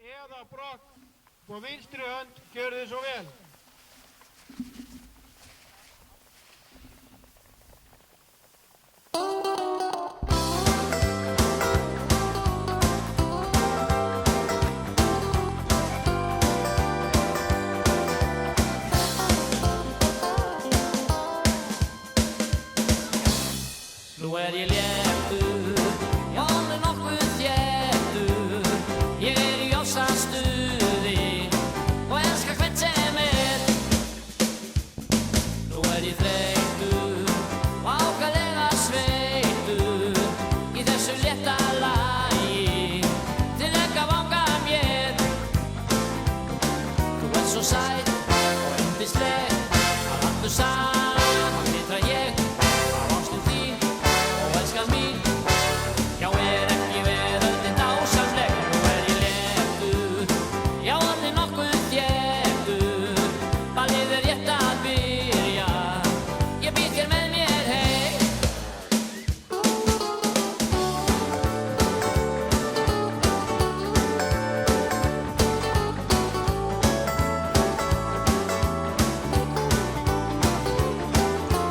eða brott og vinstri hönd, gjörðu þið svo vel. Nú ég léttur, ég orðinn nokkuð þéttur, ég í ofsastuði og elska hvern sem Nú ég þreyttur og ákaflega sveittur í þessu létta lagi til að vanga mér. Þú svo sæt og yndisleg að allt saman vitra ég af ástum þín. Mín, já ekki veröldin dásamleg, nú ég léttur, já orðinn nokkuð þéttur, ballið rétt að byrja, ég býð þér með mér heim.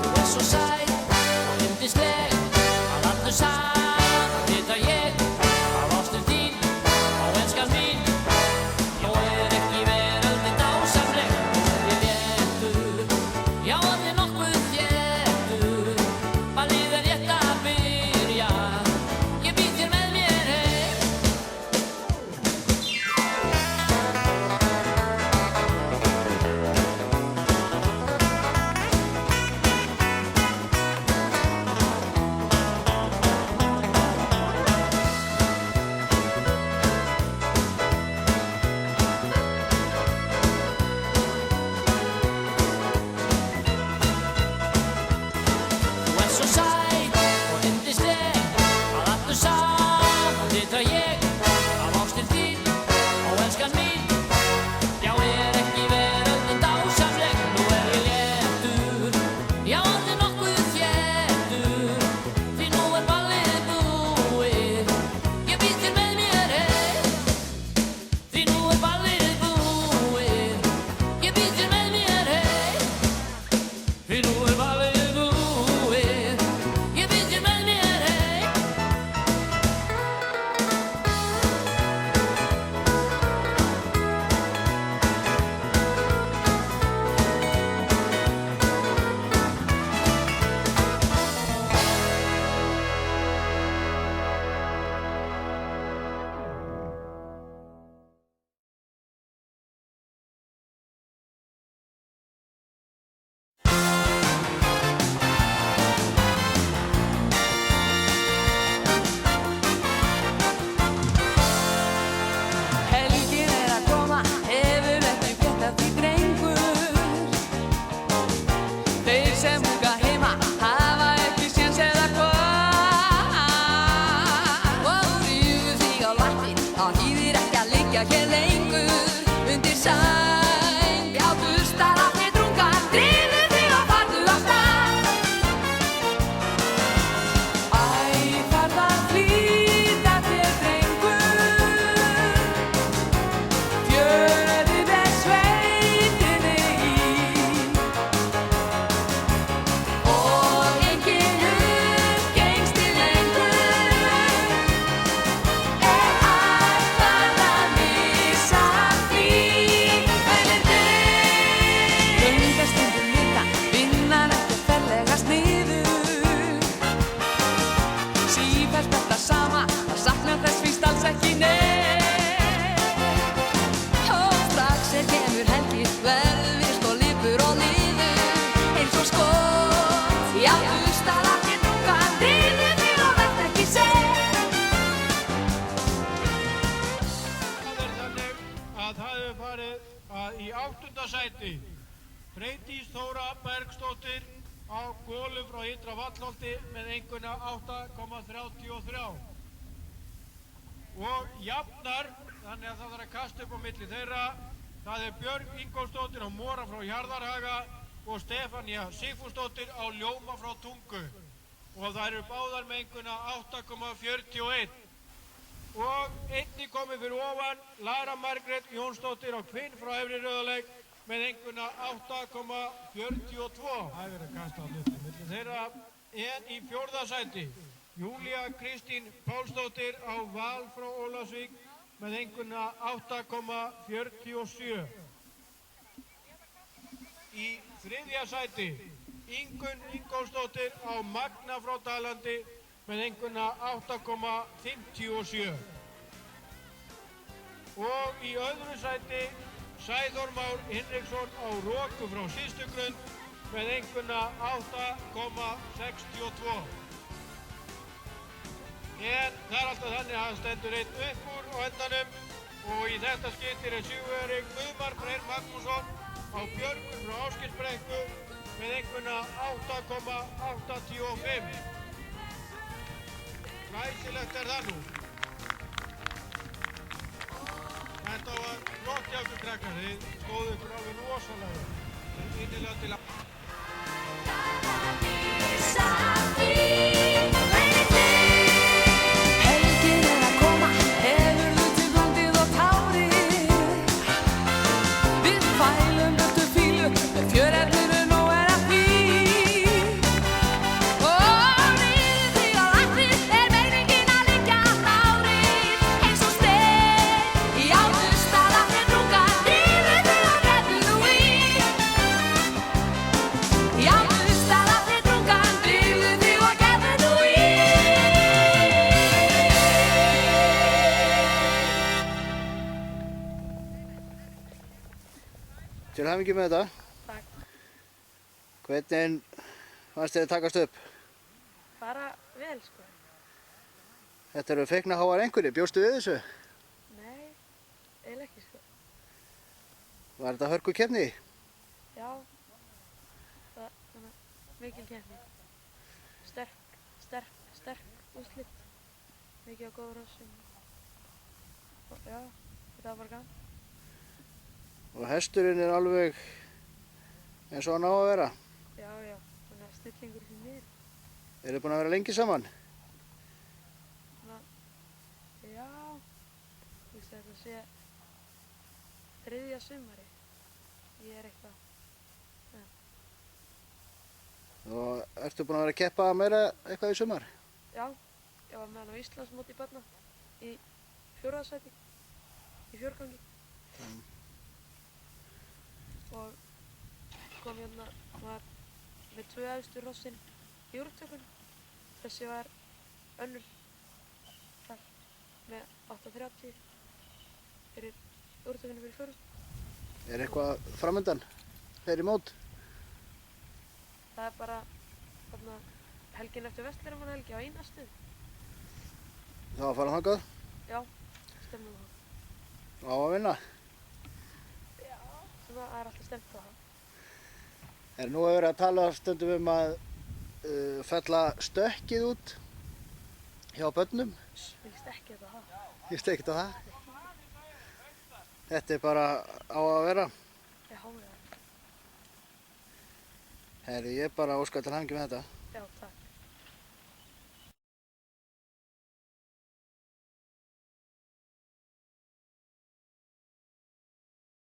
Þú svo sæt og yndisleg saman vita ég af ástum þín og elskan mín. Já ekki veröldin dásamleg, nú ég léttur, já orðinn nokkuð þéttur, ballið rétt að byrja, ég býð þér með mér heim. Svo sæt og yndisleg að allt saman vita ég af ástum þín og elskan mín. Já ekki veröldin dásamleg, nú ég léttur, já orðinn nokkuð þéttur, því nú ballið búið, ég býð þér með mér heim. Því nú ballið búið, ég býð þér með mér heim. Því nú ballið hér lengur undir sæng, já dustar af þér drungan, drífðu þig og farðu af stað. Æ, farðu að flýta þér drengur, fjörið sveitinni í, og enginn uppgengst þig lengur. Í 8. sæti Freydís Þóra Bergsdóttir á golum frá Ytra Vallholti með einkunna 8,33 og jafnar, þannig að það þarf að kasta upp á milli þeirra. Það Björg Ingólfsdóttir á Mora frá Hjarðarhaga og Stefania Sigfúsdóttir á Ljóma frá Tungu og það báðar með einkunna 8,41. Og einnig komið fyrir ofan Lara Margrét Jónsdóttir á Hvinn frá Efri Rauðalæk með einhverna 8,42. Það er verið að kasta á lufti milli þeirra. En í 4. sæti Júlía Kristín Pálsdóttir á Val frá Ólafsvík með einhverna 8,47. Í 3. sæti Ingunn Ingólfsdóttir á Magna frá Dalandi með einhverna 8,57. Og í öðru sæti Sæþór Már Hinriksson á Roku frá Systugrund með einhverna 8,62. En það er alltaf þannig að hann stendur einn upp úr á endanum og í þetta skiptir sigurvegari Guðmar Freyr Magnússon á Björgun frá Ásgeirsbrekku með einhverna 8,85. Glæsilegt er það nú. Þetta var flott hjá ykkur krakkar, þið stóðu ykkur alveg rosalega. Innilega til að... Helgin er að koma, hefurðu til blandið og tári. Við fælum öllu fílu, með fjörefninu nóg er að því. Og niður því á vatnið er meiningin að liggja allt árið. Eins og steinn í áttustað að þér drunga, niður því á gefðu nú í. Í áttustað að þér drunga, niður því á gefðu nú í. Til hamingju með þetta. Takk. Hvernig fannst þér að takast upp? Bara vel, sko. Þetta eru feikna háar einhverjir, bjóstu við þessu? Nei, eiginlega ekki, sko. Var þetta hörku keppni? Já, það var mikil keppni. Sterk úrslit. Mikið á góður rossum. Já, þetta var bara gaman. Og hesturinn er alveg eins og hann á að vera. Já, þannig að snillingur sem niður. Eru búin að vera lengi saman? Já, þú veist þetta sé 3. sumari. Ég er eitthvað. Og ertu búin að vera að keppa meira eitthvað í sumar? Já, ég var með hann á Íslandsmóti í barna í 4. sæti, í fjórgangi. Og kom hérna, var með 2 efstu hrossin í úrtökunni. Þessi var önnur þar með 8,30 fyrir úrtökunni fyrir 4. Er eitthvað framöndan? Fleiri mót? Það er bara þarna helgin eftir Vestfjarðamannahelgi á Einarstöð. Það var að fara þangað? Já, stemmum það. Á að vinna? Já, svona það er alltaf stemt á það. Nú hefur verið að tala stundum að fella stökkið út hjá börnum. Ég líst ekki þetta á það. Ég veist ekkert á það. Þetta er bara á að vera. Ég háði það. Ég er bara óskar til hamingju með þetta.